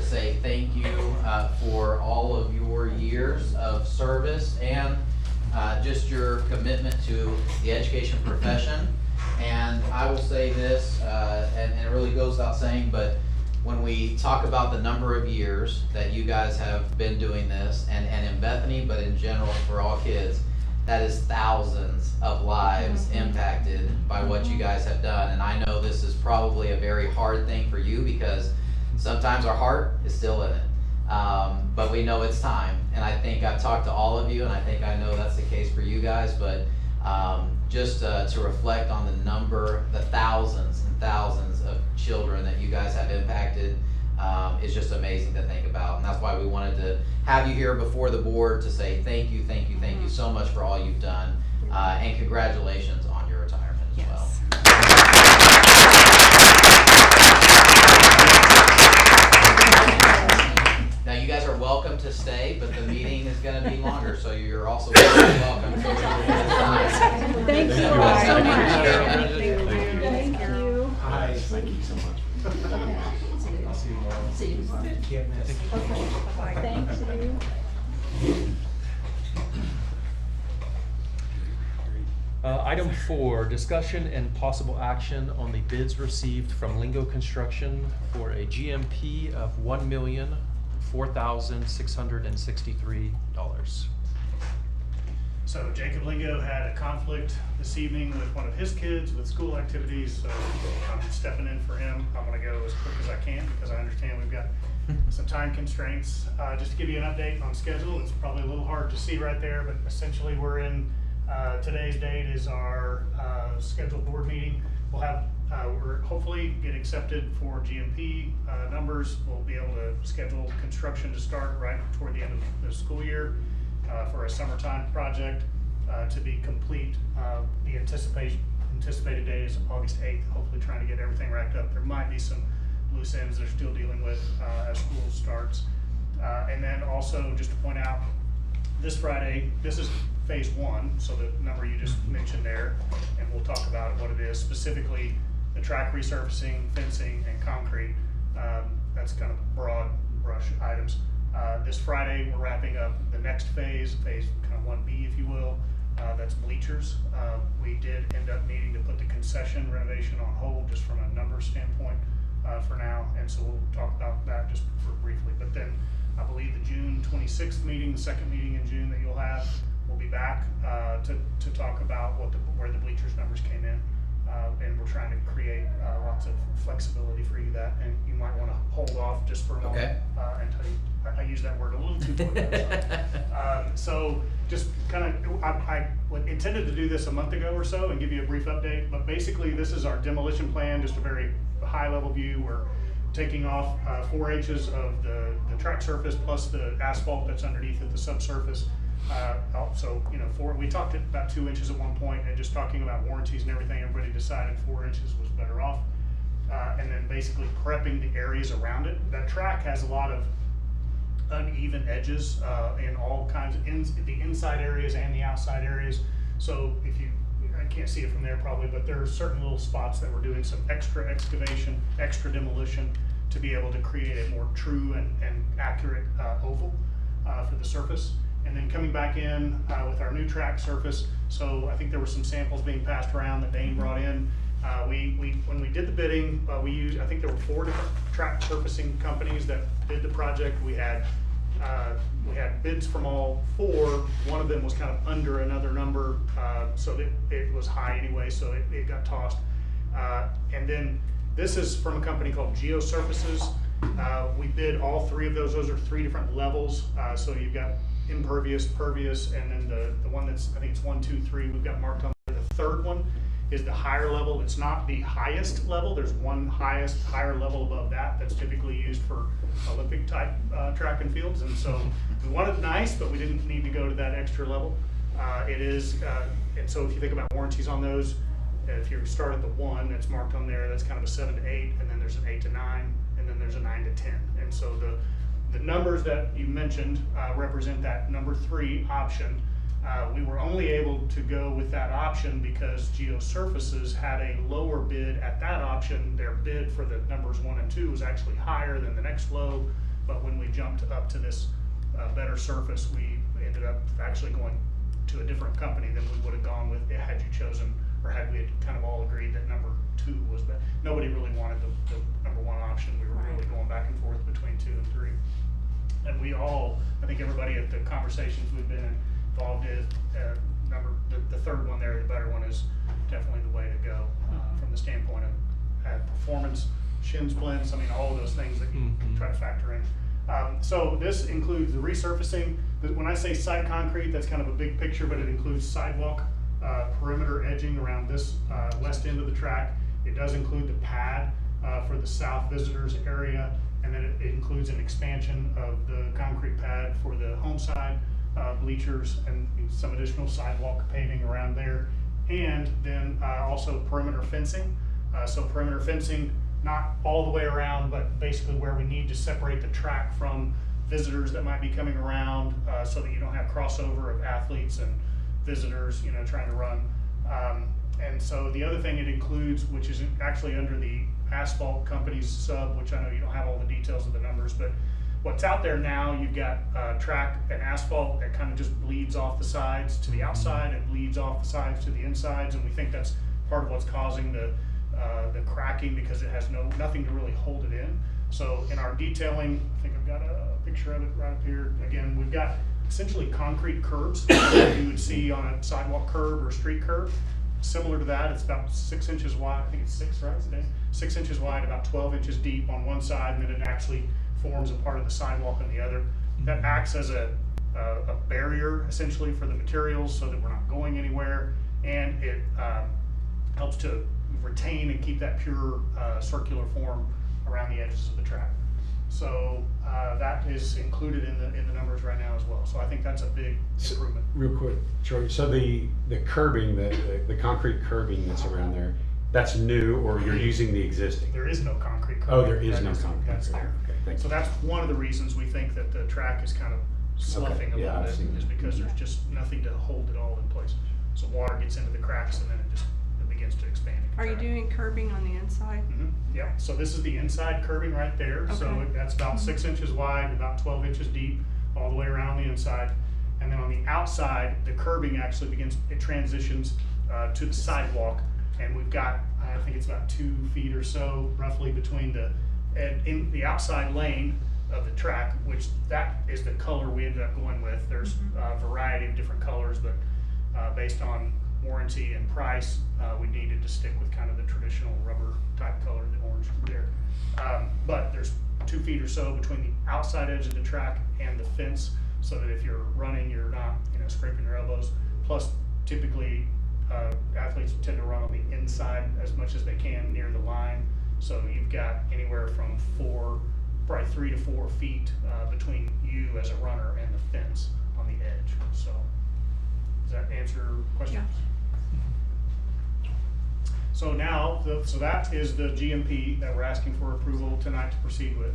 to say thank you for all of your years of service and just your commitment to the education profession. And I will say this, and it really goes without saying, but when we talk about the number of years that you guys have been doing this, and in Bethany, but in general for all kids, that is thousands of lives impacted by what you guys have done. And I know this is probably a very hard thing for you because sometimes our heart is still in it. But we know it's time. And I think I've talked to all of you, and I think I know that's the case for you guys. But just to reflect on the number, the thousands and thousands of children that you guys have impacted is just amazing to think about. And that's why we wanted to have you here before the board to say thank you, thank you, thank you so much for all you've done. And congratulations on your retirement as well. Now you guys are welcome to stay, but the meeting is going to be longer, so you're also welcome to Thank you so much. Thank you. Hi, thank you so much. I'll see you tomorrow. See you tomorrow. Can't miss. Okay, bye-bye. Thank you. Item 4, discussion and possible action on the bids received from Lingo Construction for a GMP of $1,004,663. So Jacob Lingo had a conflict this evening with one of his kids with school activities, so I'm stepping in for him. I'm gonna go as quick as I can because I understand we've got some time constraints. Just to give you an update on schedule, it's probably a little hard to see right there, but essentially we're in, today's date is our scheduled board meeting. We'll have, we're hopefully get accepted for GMP numbers. We'll be able to schedule construction to start right toward the end of the school year. For a summertime project to be complete. The anticipated date is August 8th, hopefully trying to get everything wrapped up. There might be some loose ends they're still dealing with as school starts. And then also just to point out, this Friday, this is phase 1, so the number you just mentioned there, and we'll talk about what it is, specifically the track resurfacing, fencing, and concrete. That's kind of broad brush items. This Friday, we're wrapping up the next phase kind of 1B, if you will. That's bleachers. We did end up needing to put the concession renovation on hold just from a numbers standpoint for now, and so we'll talk about that just for briefly. But then I believe the June 26th meeting, the second meeting in June that you'll have, we'll be back to talk about where the bleachers numbers came in. And we're trying to create lots of flexibility for you that, and you might want to hold off just for a moment until I use that word a little too much. So just kind of, I intended to do this a month ago or so and give you a brief update, but basically this is our demolition plan, just a very high level view. We're taking off 4 inches of the track surface plus the asphalt that's underneath at the subsurface. So, you know, we talked about 2 inches at one point, and just talking about warranties and everything, everybody decided 4 inches was better off. And then basically prepping the areas around it. That track has a lot of uneven edges in all kinds of the inside areas and the outside areas. So if I can't see it from there probably, but there are certain little spots that we're doing some extra excavation, extra demolition to be able to create a more true and accurate oval for the surface. And then coming back in with our new track surface. So I think there were some samples being passed around that Dane brought in. When we did the bidding, we used, I think there were 4 different track surfacing companies that did the project. We had bids from all 4. One of them was kind of under another number, so it was high anyway, so it got tossed. And then this is from a company called Geosurfaces. We bid all 3 of those. Those are 3 different levels. So you've got impervious, pervious, and then the one that's, I think it's 1, 2, 3, we've got marked on there. The third one is the higher level. It's not the highest level. There's one higher level above that that's typically used for Olympic type track and fields. And so we wanted nice, but we didn't need to go to that extra level. And so if you think about warranties on those, if you start at the 1 that's marked on there, that's kind of a 7 to 8, and then there's an 8 to 9, and then there's a 9 to 10. And so the numbers that you mentioned represent that number 3 option. We were only able to go with that option because Geosurfaces had a lower bid at that option. Their bid for the numbers 1 and 2 was actually higher than the next low. but when we jumped up to this better surface, we ended up actually going to a different company than we would have gone with had you chosen, or had we had kind of all agreed that number 2 was better. Nobody really wanted the number 1 option. We were really going back and forth between 2 and 3. And we all, I think everybody at the conversations we've been involved in, the third one there, the better one, is definitely the way to go from the standpoint of performance, shin splints, I mean, all of those things that you try to factor in. So this includes the resurfacing. When I say side concrete, that's kind of a big picture, but it includes sidewalk, perimeter edging around this west end of the track. It does include the pad for the south visitors area, and then it includes an expansion of the concrete pad for the home side bleachers and some additional sidewalk paving around there. And then also perimeter fencing. So perimeter fencing, not all the way around, but basically where we need to separate the track from visitors that might be coming around, so that you don't have crossover of athletes and visitors, you know, trying to run. And so the other thing it includes, which is actually under the asphalt company's sub, which I know you don't have all the details of the numbers, but what's out there now, you've got track and asphalt that kind of just bleeds off the sides to the outside and bleeds off the sides to the insides, and we think that's part of what's causing the cracking, because it has nothing to really hold it in. So in our detailing, I think I've got a picture of it right up here. Again, we've got essentially concrete curbs that you would see on a sidewalk curb or a street curb. Similar to that, it's about 6 inches wide. I think it's 6, right? 6 inches wide, about 12 inches deep on one side, and then it actually forms a part of the sidewalk on the other. That acts as a barrier essentially for the materials so that we're not going anywhere, and it helps to retain and keep that pure circular form around the edges of the track. So that is included in the numbers right now as well. So I think that's a big improvement. Real quick, Troy, so the curbing, the concrete curbing that's around there, that's new, or you're using the existing? There is no concrete curbing. Oh, there is no concrete. That's there. Okay, thank you. So that's one of the reasons we think that the track is kind of sloughing a yeah, little I've bit, seen is that. because there's just nothing to hold it all in place. So water gets into the cracks and then it begins to expand. and Are you contract. doing curbing on the inside? Yeah, so this is the inside curbing right there. So Okay. that's about 6 inches wide, about 12 inches deep, all the way around the inside. And then on the outside, the curbing actually it transitions to the sidewalk. And we've got, I think it's about 2 feet or so roughly between in the outside lane of the track, which that is the color we ended up going with. There's a variety of different colors, but based on warranty and price, we needed to stick with kind of the traditional rubber type color, the orange there. But there's 2 feet or so between the outside edge of the track and the fence, so that if you're running, you're not, scraping your elbows. Plus, typically, athletes tend to run on the inside as much as they can near the line. So you've got anywhere from probably 3 to 4 feet between you as a runner and the fence on the edge. So does that answer your question? So now, so that is the GMP that we're asking for approval tonight to proceed with.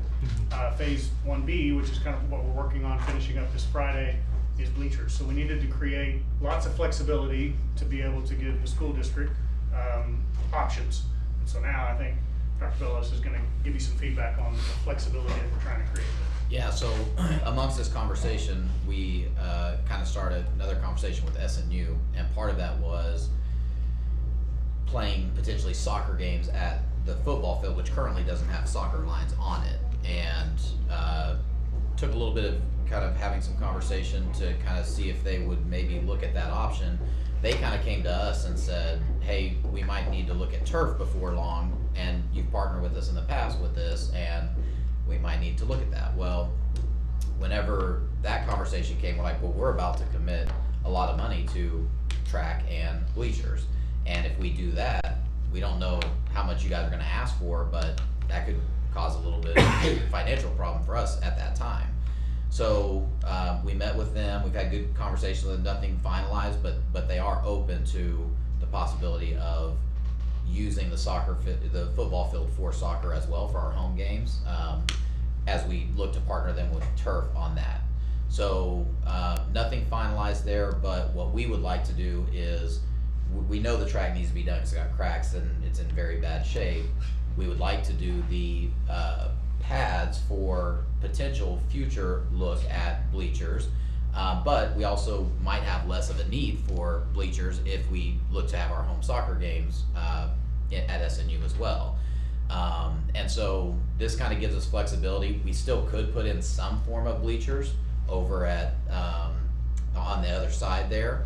Phase 1B, which is kind of what we're working on finishing up this Friday, is bleachers. So we needed to create lots of flexibility to be able to give the school district options. And so now I think Dr. Billis is going to give you some feedback on the flexibility that we're trying to create. Yeah, so amongst this conversation, we kind of started another conversation with SNU, and part of that was playing potentially soccer games at the football field, which currently doesn't have soccer lines on it, and took a little bit of kind of having some conversation to kind of see if they would maybe look at that option. They kind of came to us and said, hey, we might need to look at turf before long, and you've partnered with us in the past with this, and we might need to look at that. Well, whenever that conversation came, we're like, well, we're about to commit a lot of money to track and bleachers, and if we do that, we don't know how much you guys are going to ask for, but that could cause a little bit of a financial problem for us at that time. So we met with them. We've had good conversations with them, nothing finalized, but they are open to the possibility of using the football field for soccer as well for our home games, as we look to partner them with turf on that. So nothing finalized there, but what we would like to do is, we know the track needs to be done because it's got cracks and it's in very bad shape. We would like to do the pads for potential future look at bleachers. But we also might have less of a need for bleachers if we look to have our home soccer games at SNU as well. And so this kind of gives us flexibility. We still could put in some form of bleachers over at on the other side there,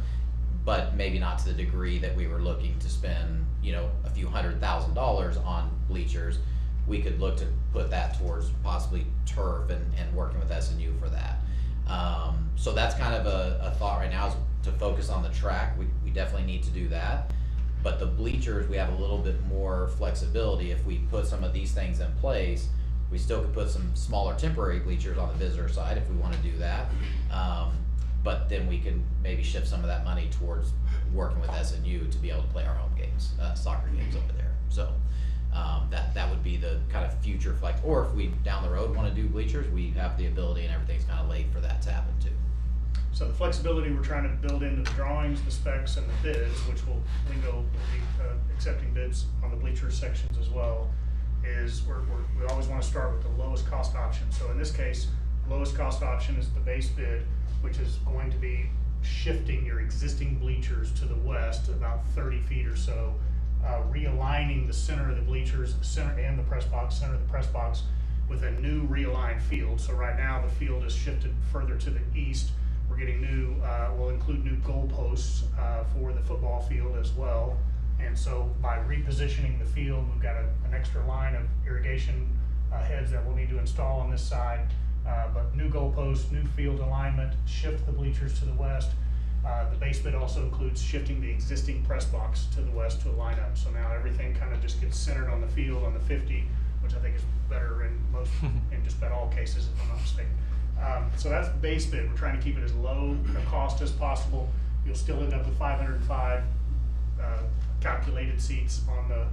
but maybe not to the degree that we were looking to spend, you know, a few $100,000 on bleachers. We could look to put that towards possibly turf and working with SNU for that. So that's kind of a thought right now, is to focus on the track. We definitely need to do that. But the bleachers, we have a little bit more flexibility. If we put some of these things in place, we still could put some smaller temporary bleachers on the visitor side if we want to do that. But then we can maybe shift some of that money towards working with SNU to be able to play our home games, soccer games over there. So that would be the kind of future flex. Or if we down the road want to do bleachers, we have the ability and everything's kind of laid for that to happen too. So the flexibility we're trying to build into the drawings, the specs, and the bids, which Lingo will be accepting bids on the bleacher sections as well, is we always want to start with the lowest cost option. So in this case, lowest cost option is the base bid, which is going to be shifting your existing bleachers to the west about 30 feet or so, realigning the center of the bleachers, center and the press box, center of the press box, with a new realigned field. So right now the field is shifted further to the east. We're getting new, we'll include new goalposts for the football field as well. And so by repositioning the field, we've got an extra line of irrigation heads that we'll need to install on this side. But new goalposts, new field alignment, shift the bleachers to the west. The base bid also includes shifting the existing press box to the west to align up. So now everything kind of just gets centered on the field on the 50, which I think is better in most, in just about all cases, if I'm not mistaken. So that's base bid. We're trying to keep it as low a cost as possible. You'll still end up with 505 calculated seats on the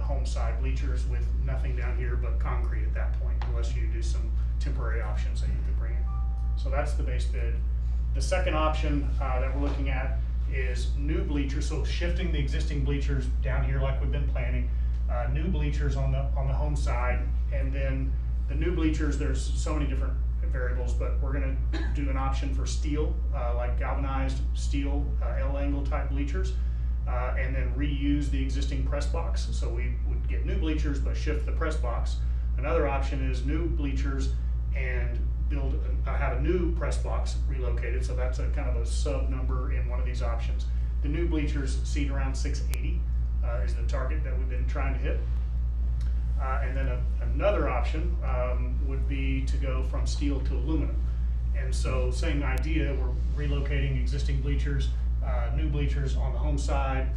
home side bleachers, with nothing down here but concrete at that point, unless you do some temporary options that you could bring in. So that's the base bid. The second option that we're looking at is new bleachers. So shifting the existing bleachers down here like we've been planning, new bleachers on the home side, and then the new bleachers, there's so many different variables, but we're gonna do an option for steel, like galvanized steel, L-angle type bleachers, and then reuse the existing press box. So we would get new bleachers, but shift the press box. Another option is new bleachers and have a new press box relocated. So that's a kind of a sub number in one of these options. The new bleachers seat around 680 is the target that we've been trying to hit. And then another option would be to go from steel to aluminum. And so same idea, we're relocating existing bleachers, new bleachers on the home side.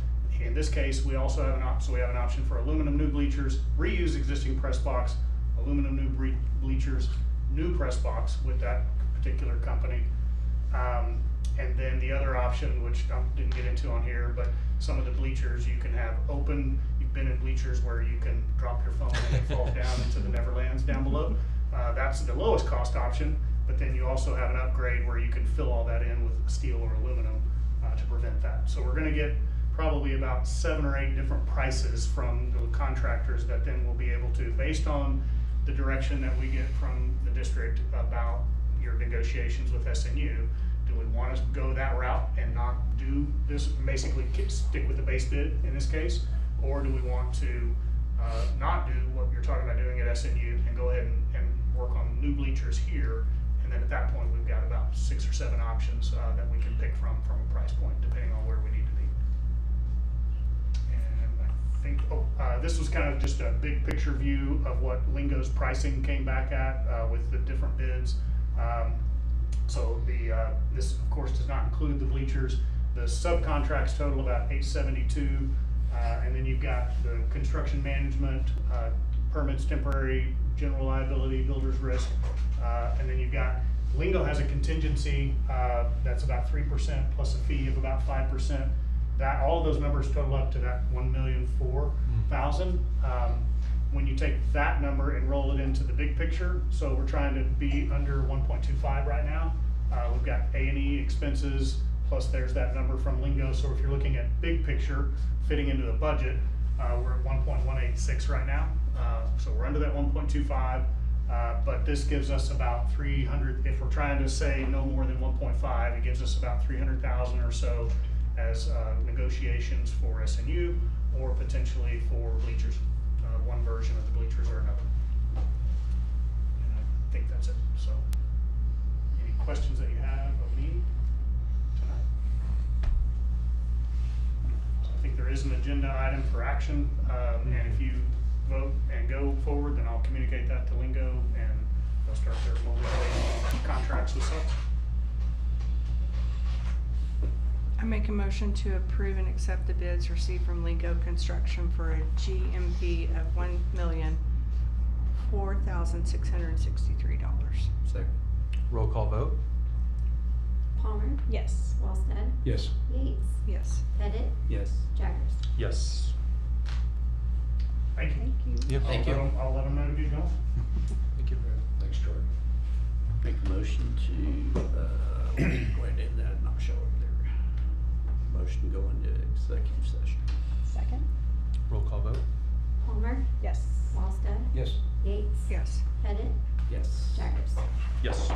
In this case, we also have an option for aluminum new bleachers, reuse existing press box, aluminum new bleachers, new press box with that particular company. And then the other option, which I didn't get into on here, but some of the bleachers you can have open. You've been in bleachers where you can drop your phone and it falls down into the Neverlands down below. That's the lowest cost option, but then you also have an upgrade where you can fill all that in with steel or aluminum to prevent that. So we're gonna get probably about 7 or 8 different prices from the contractors that then we'll be able to, based on the direction that we get from the district about your negotiations with SNU. Do we want to go that route and not do this, basically stick with the base bid in this case? Or do we want to not do what you're talking about doing at SNU and go ahead and work on new bleachers here? And then at that point, we've got about 6 or 7 options that we can pick from a price point, depending on where we need to be. And I think, this was kind of just a big picture view of what Lingo's pricing came back at with the different bids. So this of course does not include the bleachers. The subcontracts total about $872, and then you've got the construction management, permits, temporary, general liability, builder's risk, and then you've got, Lingo has a contingency that's about 3% plus a fee of about 5%. That, all of those numbers total up to that $1,004,000. When you take that number and roll it into the big picture, so we're trying to be under 1.25 right now. We've got A&E expenses, plus there's that number from Lingo. So if you're looking at big picture, fitting into the budget, we're at 1.186 right now. So we're under that 1.25. But this gives us about 300, if we're trying to say no more than 1.5, it gives us about 300,000 or so as negotiations for SNU or potentially for bleachers, one version of the bleachers or another. And I think that's it. So, any questions that you have of me tonight? I think there is an agenda item for action, and if you vote and go forward, then I'll communicate that to Lingo and they'll start their mobilization contracts with subs. I make a motion to approve and accept the bids received from Lingo Construction for a GMP of $1,004,663. Second. Roll call vote? Palmer, Yes. Wallstead, Yes. Yates, Yes. Pettit, Yes. Jaggers. Yes. Thank you. Thank you. Yep. Thank you. I'll let them know to get going. Thank you. Thanks, Jordan. Make a motion to, go ahead and not show up there. Motion to go into executive session. Second? Roll call vote? Palmer, Yes. Wallstead, Yes. Yates, Yes. Pettit, Yes. Jaggers. Yes.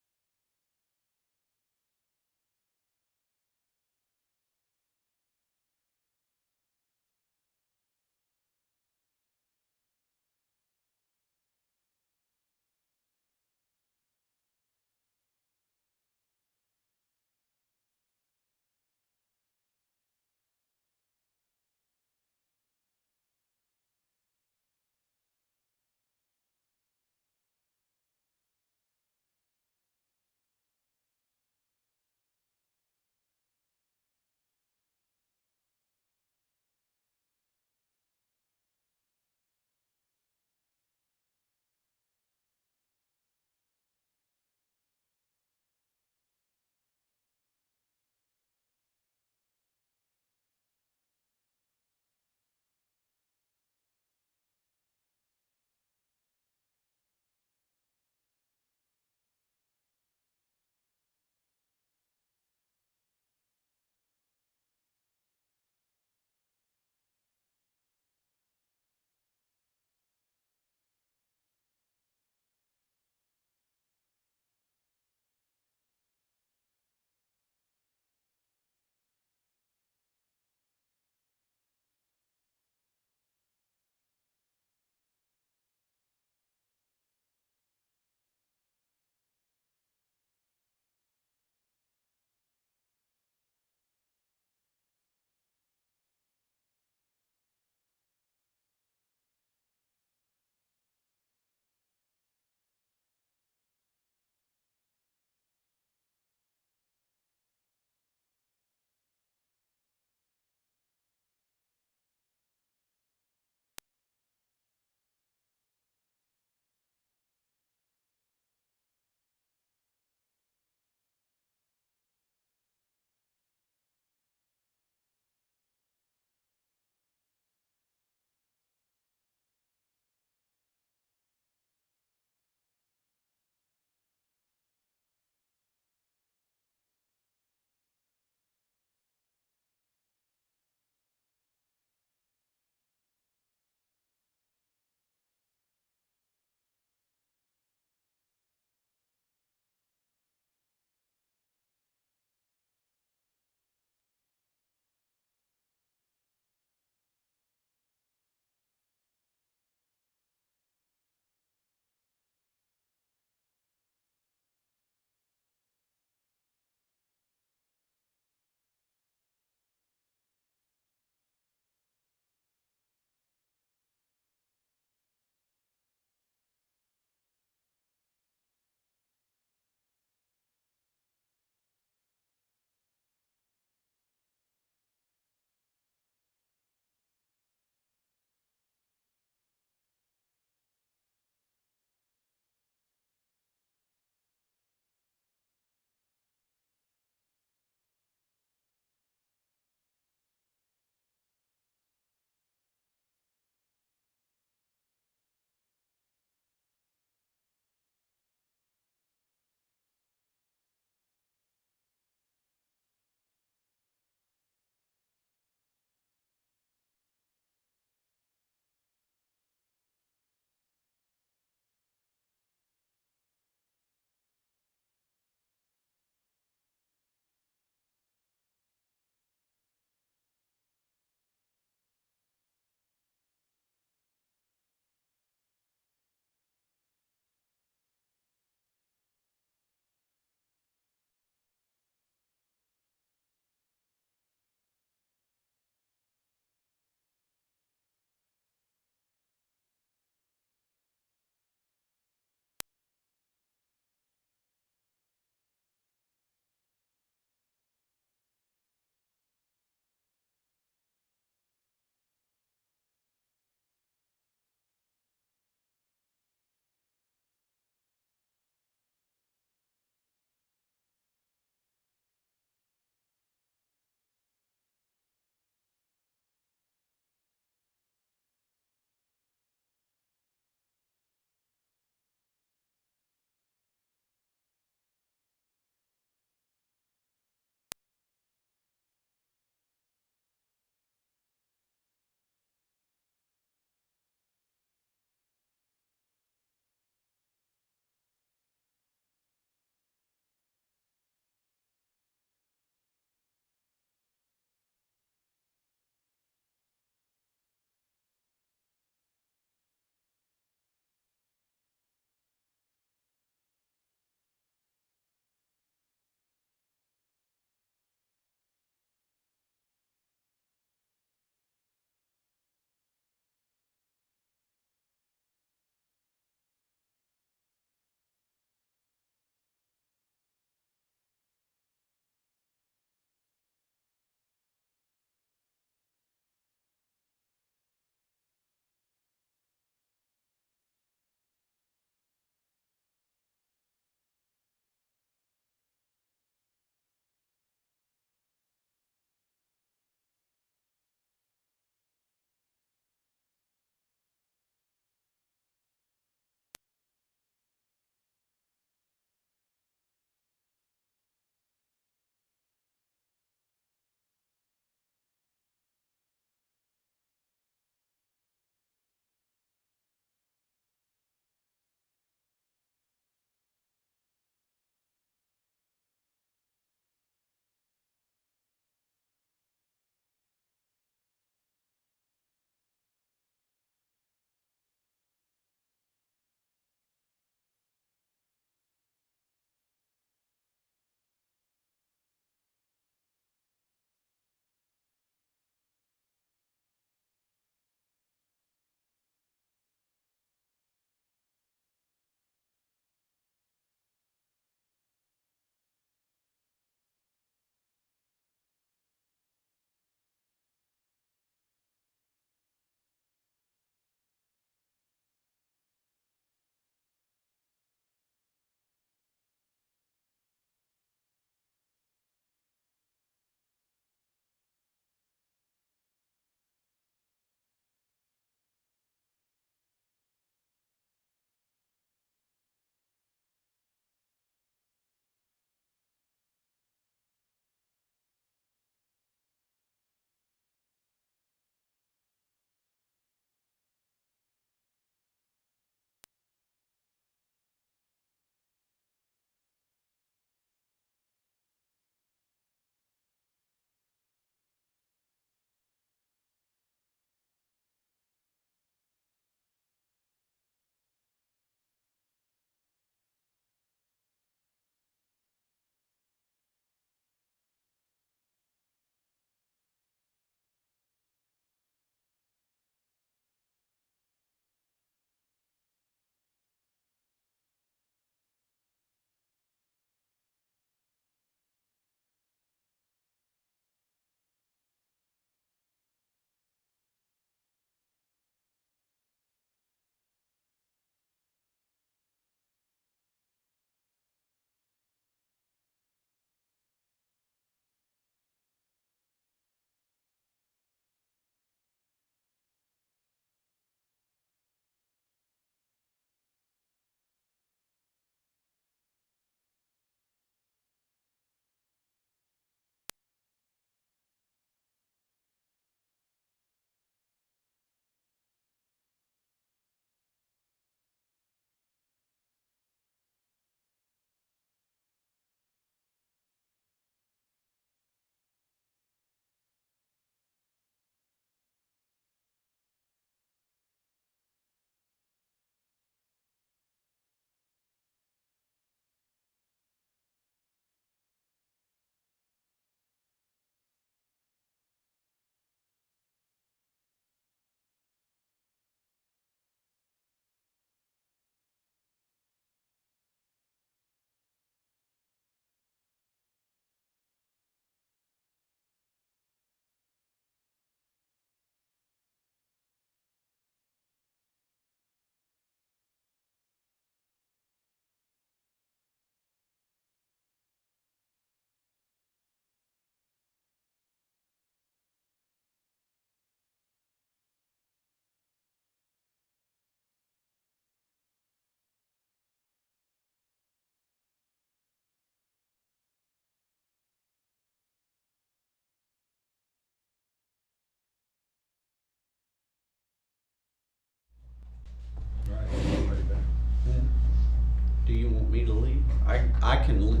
I can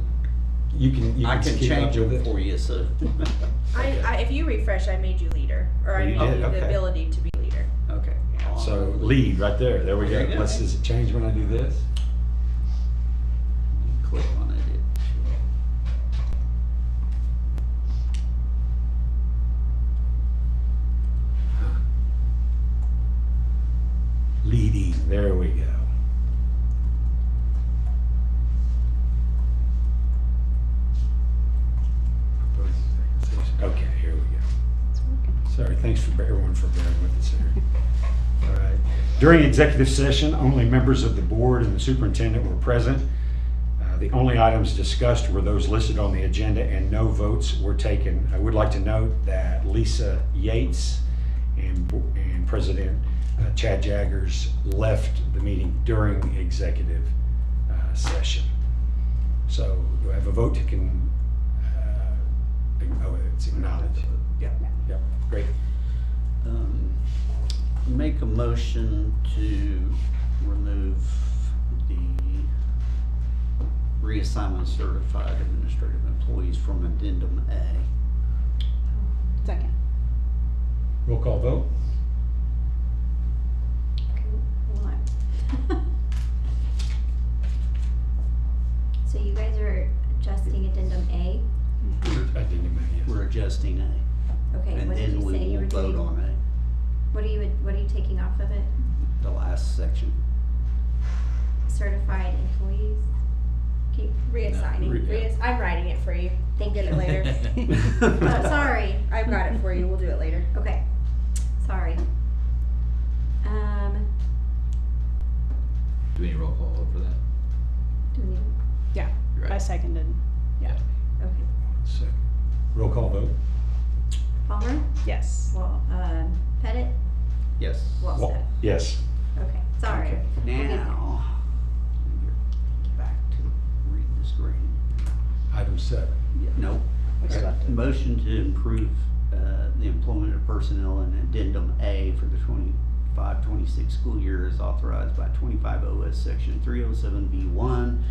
You can keep change up with them it. for you, so. If you refresh, I made you leader, or I You made did, you the okay. ability to be leader. Okay. So lead right there. There we go. There you go. Does it change when I do this? Click on it. Leading. There we go. Okay, here we go. Sorry, thanks for everyone for bearing with us here. All right. During executive session, only members of the board and the superintendent were present. The only items discussed were those listed on the agenda and no votes were taken. I would like to note that Lisa Yates and President Chad Jaggers left the meeting during executive session. So do I have a vote to it's acknowledged. Yeah. Yep, great. Make a motion to remove the reassignment certified administrative employees from addendum A. Second. Roll call vote. Okay, hold on. So you guys are adjusting addendum A? I didn't yes. We're adjusting A. Okay, And what did then you we say you will were vote doing? on What are you taking off of it? the last section. Certified employees? Keep Reassigning. Yeah. I'm writing it for you. Thank Get you. it later. Oh, sorry. I've got it for you. We'll do it later. Okay, sorry. Do we need roll call for that? Do we need, Yeah, You're right. I seconded. Yeah. okay. Second. Roll call vote. Palmer? Yes. Well, Pettit? Yes. Wallstead? Yes. Okay, sorry. Okay, We'll get there. now, get back to read the screen. Item 7. Yeah, no. We still have to- Motion to improve the employment of personnel in addendum A for the 25-26 school year is authorized by 25 OS section 307B1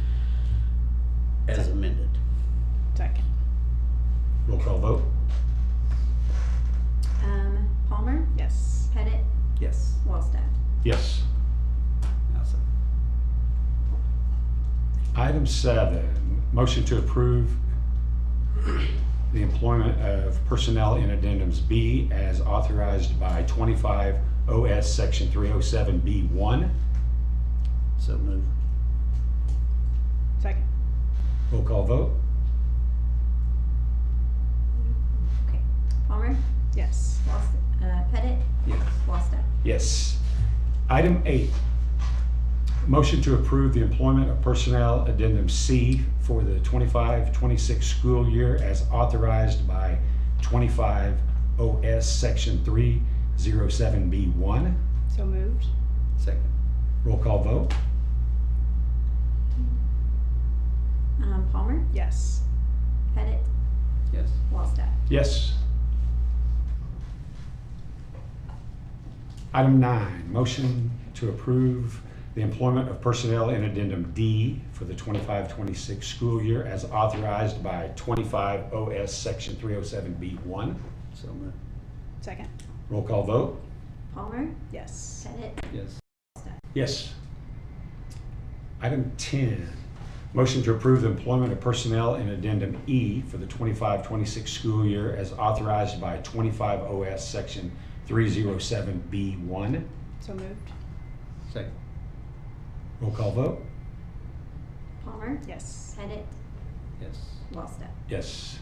as amended. Second. Roll call vote. Palmer? Yes. Pettit? Yes. Wallstead? Yes. Now, so, Item 7, motion to approve the employment of personnel in addendums B as authorized by 25 OS section 307B1. so move. Second. Roll call vote. Okay. Palmer? Yes. Pettit? Yes. Wallstead? Yes. Item 8, motion to approve the employment of personnel addendum C for the 25-26 school year as authorized by 25 OS section 307B1. So moved. Second. Roll call vote. Palmer? Yes. Pettit? Yes. Wallstead? Yes. Item 9, motion to approve the employment of personnel in addendum D for the 25-26 school year as authorized by 25 OS section 307B1. So move. Second. Roll call vote. Palmer? Yes. Pettit? Yes. Yes. Item 10, motion to approve the employment of personnel in addendum E for the 25-26 school year as authorized by 25 OS section 307B1. So moved. Second. Roll call vote. Palmer? Yes. Pettit? Yes. Wallstead? Yes.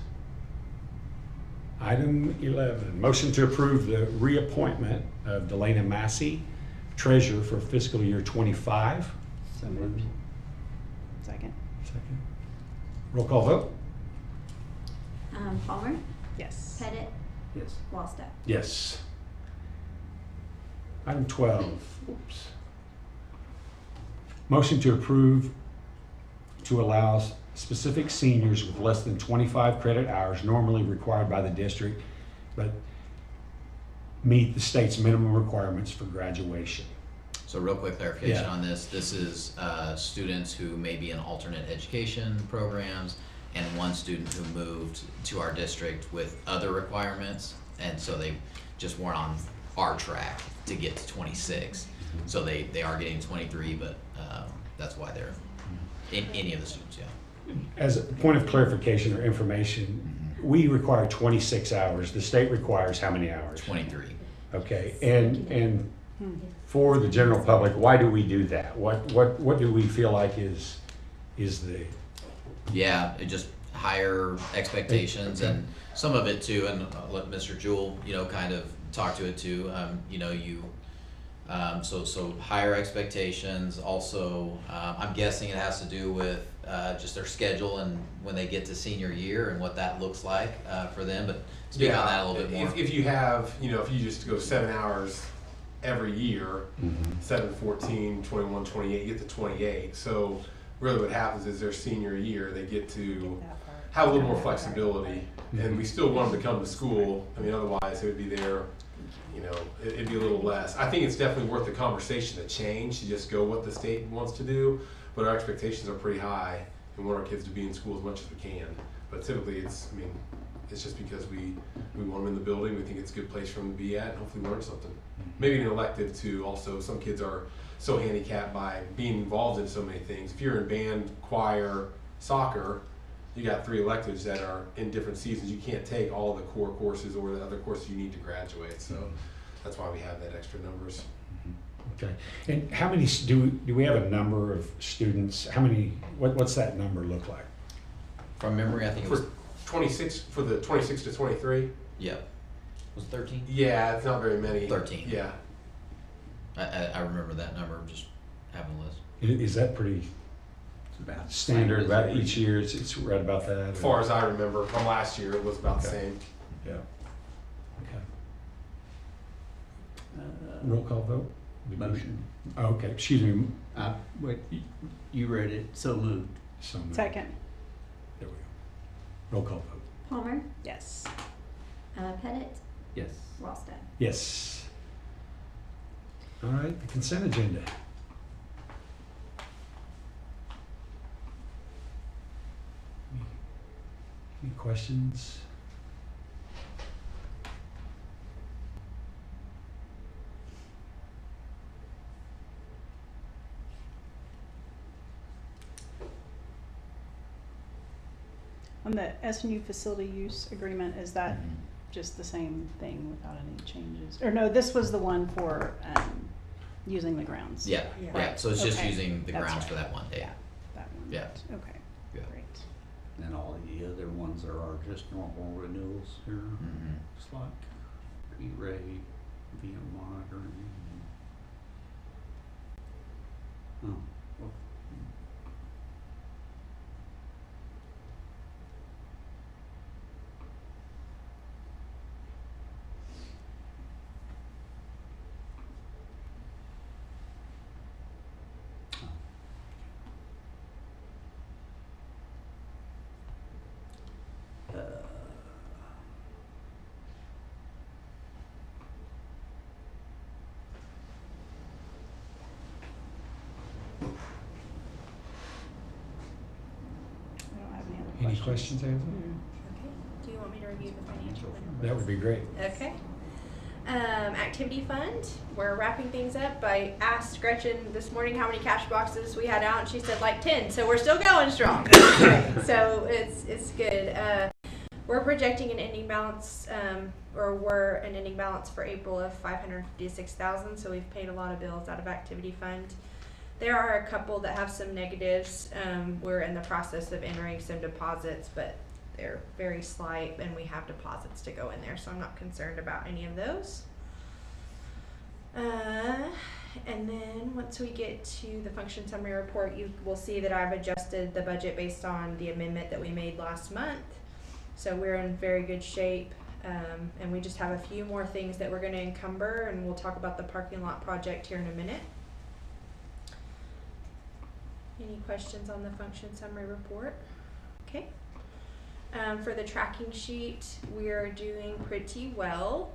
Item 11, motion to approve the reappointment of Delana Massey, treasurer for fiscal year 25. So moved. Second. Second. Roll call vote. Palmer? Yes. Pettit? Yes. Wallstead? Yes. Item 12, oops. Motion to approve to allow specific seniors with less than 25 credit hours normally required by the district, but meet the state's minimum requirements for graduation. So real quick clarification Yeah. on this. This is students who may be in alternate education programs and one student who moved to our district with other requirements, and so they just weren't on our track to get to 26. So they are getting 23, but that's why they're in any of the students, yeah. As a point of clarification or information, we require 26 hours. The state requires how many hours? 23. Okay, and for the general public, why do we do that? What do we feel like is the, Yeah, it just higher expectations and some of it too, and I'll let Mr. Jewell, kind of talk to it too. So higher expectations. Also, I'm guessing it has to do with just their schedule and when they get to senior year and what that looks like for them. But speak on that a little bit more. If you have, if you just go 7 hours every year, 7, 14, 21, 28, you get to 28. So really what happens is their senior year, they get to have a little more flexibility. And we still want them to come to school. I mean, otherwise it would be there, it'd be a little less. I think it's definitely worth the conversation to change, to just go what the state wants to do. But our expectations are pretty high and we want our kids to be in school as much as we can. But typically it's just because we want them in the building. We think it's a good place for them to be at and hopefully learn something. Maybe an elective too. Also, some kids are so handicapped by being involved in so many things. If you're in band, choir, soccer, you got 3 electives that are in different seasons. You can't take all the core courses or the other courses you need to graduate. So that's why we have that extra numbers. okay. And how many, do we have a number of students? How many, what's that number look like? From memory, I think it was, For 26, for the 26 to 23? yeah, was it 13? Yeah, it's not very many. 13. Yeah. I remember that number, just having a list. Is that pretty It's about standard, the same as about each year? It's right about that? As far as I remember, from last year, it was about the Okay. same. Yeah. Okay. Roll Roll call vote? motion. Oh, okay, excuse me. Wait, you read it, so moved. So moved. Second. There we go. Roll call vote. Palmer, Yes. Pettit, Yes. Wallstad. Yes. All right, the consent agenda. Any questions? On the SNU facility use agreement, is that Mhm. just the same thing without any changes? Or no, this was the one for using the grounds. Yeah, yeah. So it's just Okay. using the That's grounds right. for that one day. Yeah, that one. Yeah. Okay, Yeah. great. And all the other ones are just normal renewals here. Mhm. It's like E-rate, VM monitoring. Oh, well, I don't have any other Any questions. questions, Angela? Okay. Do you want me to review the financial? That would be great. Okay. Activity fund, we're wrapping things up. I asked Gretchen this morning how many cash boxes we had out, and she said like 10, so we're still going strong. So it's good. We're projecting an ending balance, we're an ending balance for April of $556,000, so we've paid a lot of bills out of activity fund. There are a couple that have some negatives. We're in the process of entering some deposits, but they're very slight, and we have deposits to go in there, so I'm not concerned about any of those. And then once we get to the function summary report, you will see that I've adjusted the budget based on the amendment that we made last month. So we're in very good shape, and we just have a few more things that we're going to encumber, and we'll talk about the parking lot project here in a minute. Any questions on the function summary report? Okay. For the tracking sheet, we're doing pretty well.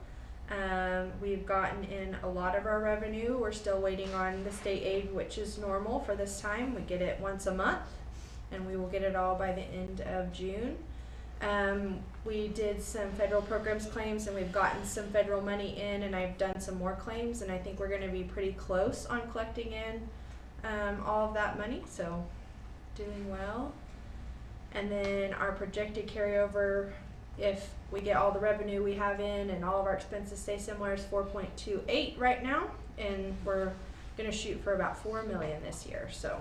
We've gotten in a lot of our revenue. We're still waiting on the state aid, which is normal for this time. We get it once a month, and we will get it all by the end of June. We did some federal programs claims, and we've gotten some federal money in, and I've done some more claims, and I think we're going to be pretty close on collecting in all of that money, so doing well. And then our projected carryover, if we get all the revenue we have in and all of our expenses stay similar, is 4.28 right now, and we're going to shoot for about 4 million this year, so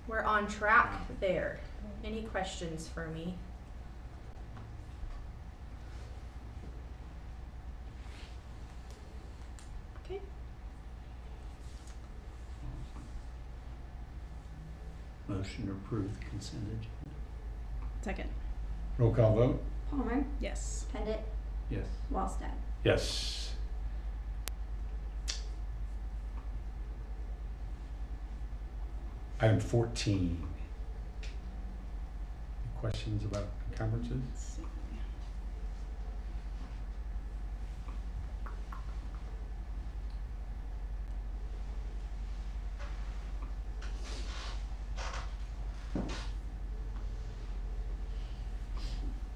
we're on track there. Any questions for me? Okay. Motion to approve the consent agenda. Second. Roll call vote? Palmer, Yes. Pettit, Yes. Wallstad. Yes. Item 14. Any questions about encumbrances? Let's see.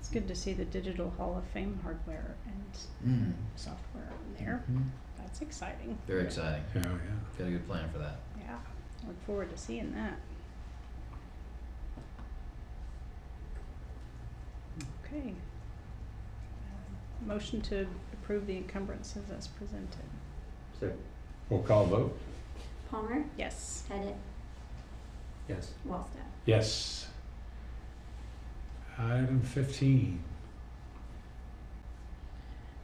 It's good to see the Digital Hall of Fame hardware and software in there. Mhm. That's exciting. Very exciting. Yeah, yeah. Got a good plan for that. Yeah, look forward to seeing that. Okay. Motion to approve the encumbrances as presented. Second. Roll call vote? Palmer, Yes. Pettit, Yes. Wallstad. Yes. Item 15.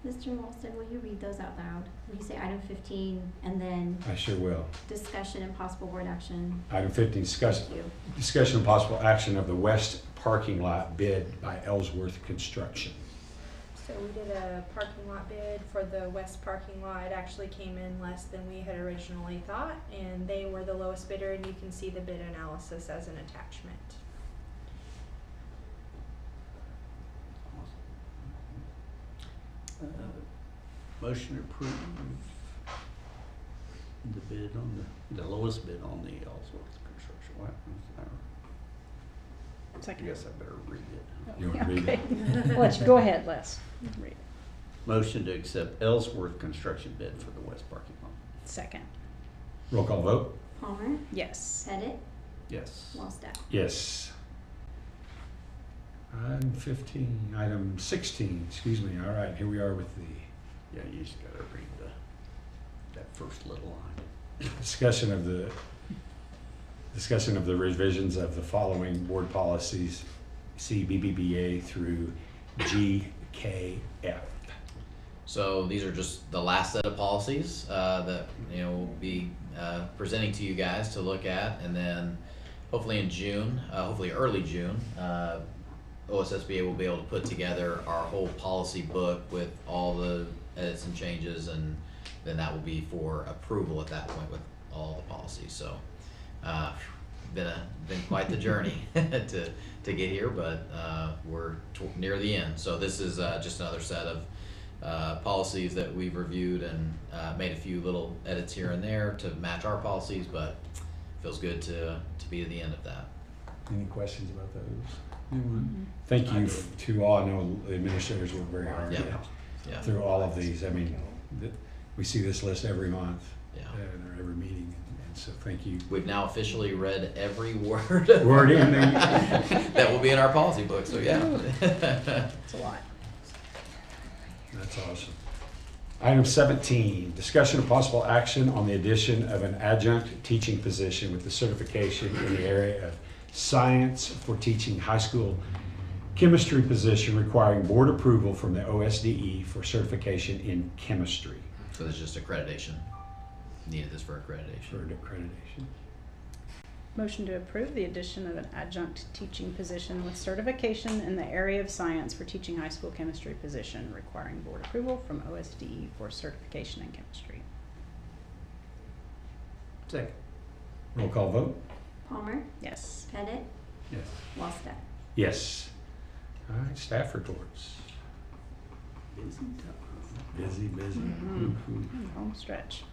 Mr. Wallstad, will you read those out loud? Will you say item 15 and then I sure will. discussion and possible board action? Item 15, Thank you. discussion and possible action of the west parking lot bid by Ellsworth Construction. So we did a parking lot bid for the west parking lot. It actually came in less than we had originally thought, and they were the lowest bidder, and you can see the bid analysis as an attachment. Motion to approve the bid on the lowest bid on the Ellsworth construction. What happens there? I Second. guess I better read it. You wanna read it? Okay. I'll let you go ahead, Les. Read it. Motion to accept Ellsworth construction bid for the west parking lot. Second. Roll call vote? Palmer, Yes. Pettit, Yes. Wallstad. Yes. Item 15, item 16, excuse me. All right, here we are with the Yeah, you just gotta read that first little line. discussion of the revisions of the following board policies, CBBBA through GKF. So these are just the last set of policies that we'll be presenting to you guys to look at, and then hopefully in June, hopefully early June, OSSBA will be able to put together our whole policy book with all the edits and changes, and then that will be for approval at that point with all the policies. So been quite the journey to get here, but we're near the end. So this is just another set of policies that we've reviewed and made a few little edits here and there to match our policies, but feels good to be at the end of that. Any questions about those? Thank you to all. I know the administrators work very hard Yeah. through all of these. I mean, we see this list every month Yeah. or every meeting, and so thank you. We've now officially read every word Word in there. that will be in our policy book, so yeah. It's a lot. That's awesome. Item 17, discussion of possible action on the addition of an adjunct teaching position with the certification in the area of science for teaching high school chemistry position requiring board approval from the OSDE for certification in chemistry. So there's just accreditation. Needed this for For accreditation. accreditation. Motion to approve the addition of an adjunct teaching position with certification in the area of science for teaching high school chemistry position requiring board approval from OSDE for certification in chemistry. Second. Roll call vote? Palmer, Yes. Pettit, Yes. Wallstad. Yes. All right, staff reports. Busy time. Busy, busy. Mhm. Ooh. Home stretch.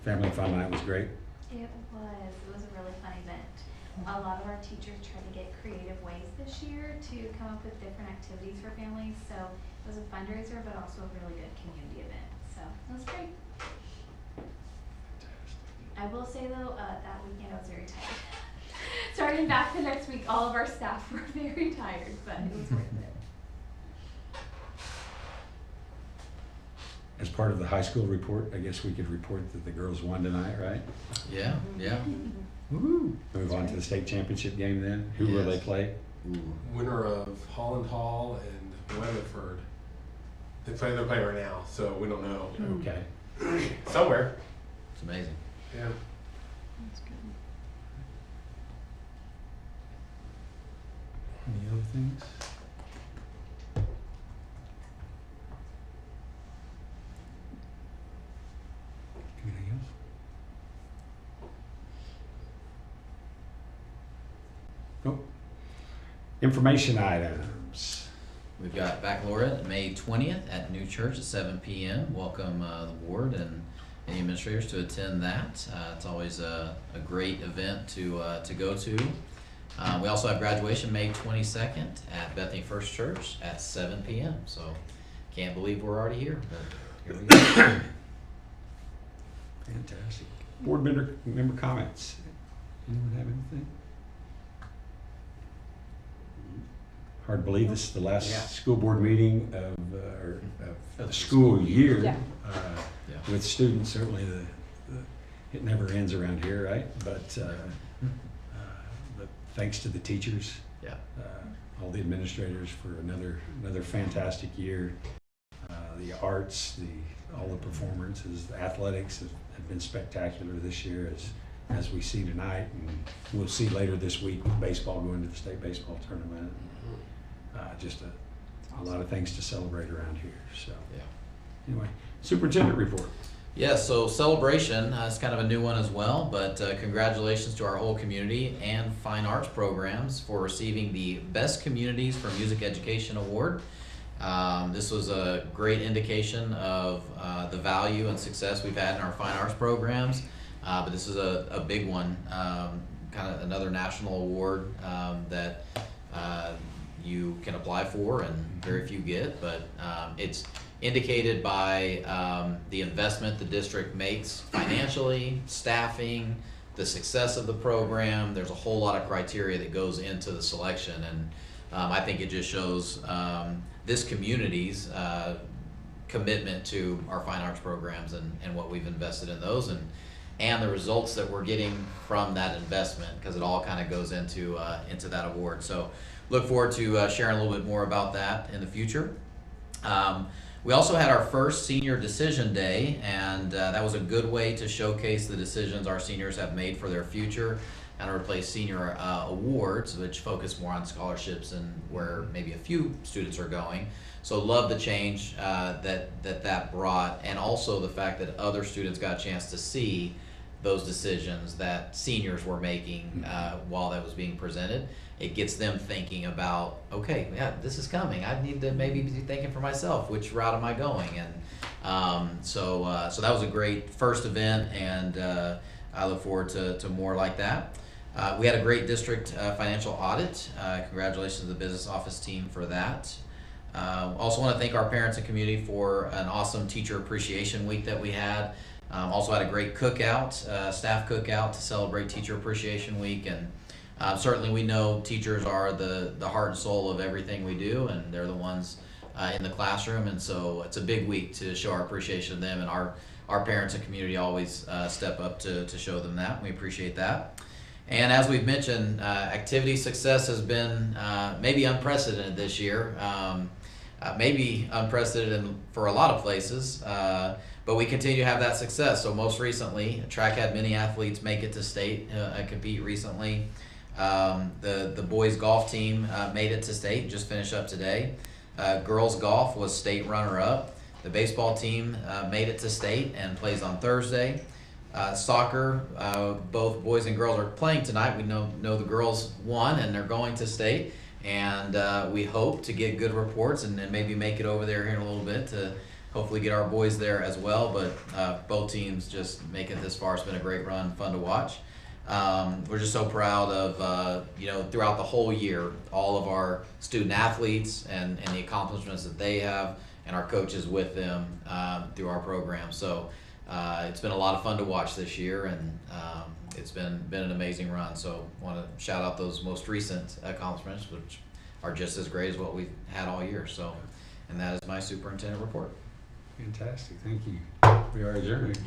Family fun night was great. It was a really fun event. A lot of our teachers tried to get creative ways this year to come up with different activities for families. So it was a fundraiser, but also a really good community event. So it was great. I will say though, that weekend I was very tired. Starting back the next week, all of our staff were very tired, but it was worth it. As part of the high school report, I guess we could report that the girls won tonight, right? Yeah, yeah. Woo! Move on to the state championship game then. Who will they Yes. play? Ooh. Winner of Holland Hall and Weatherford. They're playing right now, so we don't know. Okay. Somewhere. It's amazing. Yeah. That's good. Any other things? Anything else? Nope. Information items. We've got baccalaureate May 20th at New Church at 7 p.m. Welcome the board and any administrators to attend that. It's always a great event to go to. We also have graduation May 22nd at Bethany First Church at 7 p.m. So can't believe we're already here, but here we go. Fantastic. Board member comments. Anyone have anything? Hard to believe this is the last Yeah. school board meeting of the school year. Yeah. Yeah. With students, certainly it never ends around here, right? But thanks to the teachers, Yeah. all the administrators for another fantastic year. The arts, all the performances, the athletics have been spectacular this year, as we see tonight, and we'll see later this week with baseball going to the state baseball tournament. Just a lot of things to celebrate around here. So Yeah. anyway, superintendent report. Yeah, so celebration is kind of a new one as well, but congratulations to our whole community and fine arts programs for receiving the Best Communities for Music Education Award. This was a great indication of the value and success we've had in our fine arts programs, but this is a big one, kind of another national award that you can apply for and very few get, but it's indicated by the investment the district makes financially, staffing, the success of the program. There's a whole lot of criteria that goes into the selection, and I think it just shows this community's commitment to our fine arts programs and what we've invested in those, and the results that we're getting from that investment, because it all kind of goes into that award. So look forward to sharing a little bit more about that in the future. We also had our first senior decision day, and that was a good way to showcase the decisions our seniors have made for their future, and replace senior awards, which focus more on scholarships and where maybe a few students are going. So love the change that brought, and also the fact that other students got a chance to see those decisions that seniors were making while that was being presented. It gets them thinking about, okay, yeah, this is coming. I need to maybe be thinking for myself, which route am I going? And so that was a great first event, and I look forward to more like that. We had a great district financial audit. Congratulations to the business office team for that. Also want to thank our parents and community for an awesome teacher appreciation week that we had. Also had a great cookout, staff cookout to celebrate Teacher Appreciation Week, and certainly we know teachers are the heart and soul of everything we do, and they're the ones in the classroom, and so it's a big week to show our appreciation to them, and our parents and community always step up to show them that. We appreciate that. And as we've mentioned, activity success has been maybe unprecedented this year, maybe unprecedented for a lot of places, but we continue to have that success. So most recently, track had many athletes make it to state and compete recently. The boys golf team made it to state, just finished up today. Girls golf was state runner-up. The baseball team made it to state and plays on Thursday. Soccer, both boys and girls are playing tonight. We know the girls won and they're going to state. And we hope to get good reports and then maybe make it over there here in a little bit to hopefully get our boys there as well. But both teams just make it this far. It's been a great run, fun to watch. We're just so proud of, throughout the whole year, all of our student athletes and the accomplishments that they have and our coaches with them through our program. So it's been a lot of fun to watch this year, and it's been an amazing run. So I want to shout out those most recent accomplishments, which are just as great as what we've had all year. So, and that is my superintendent report. Fantastic, thank you. We are adjourned.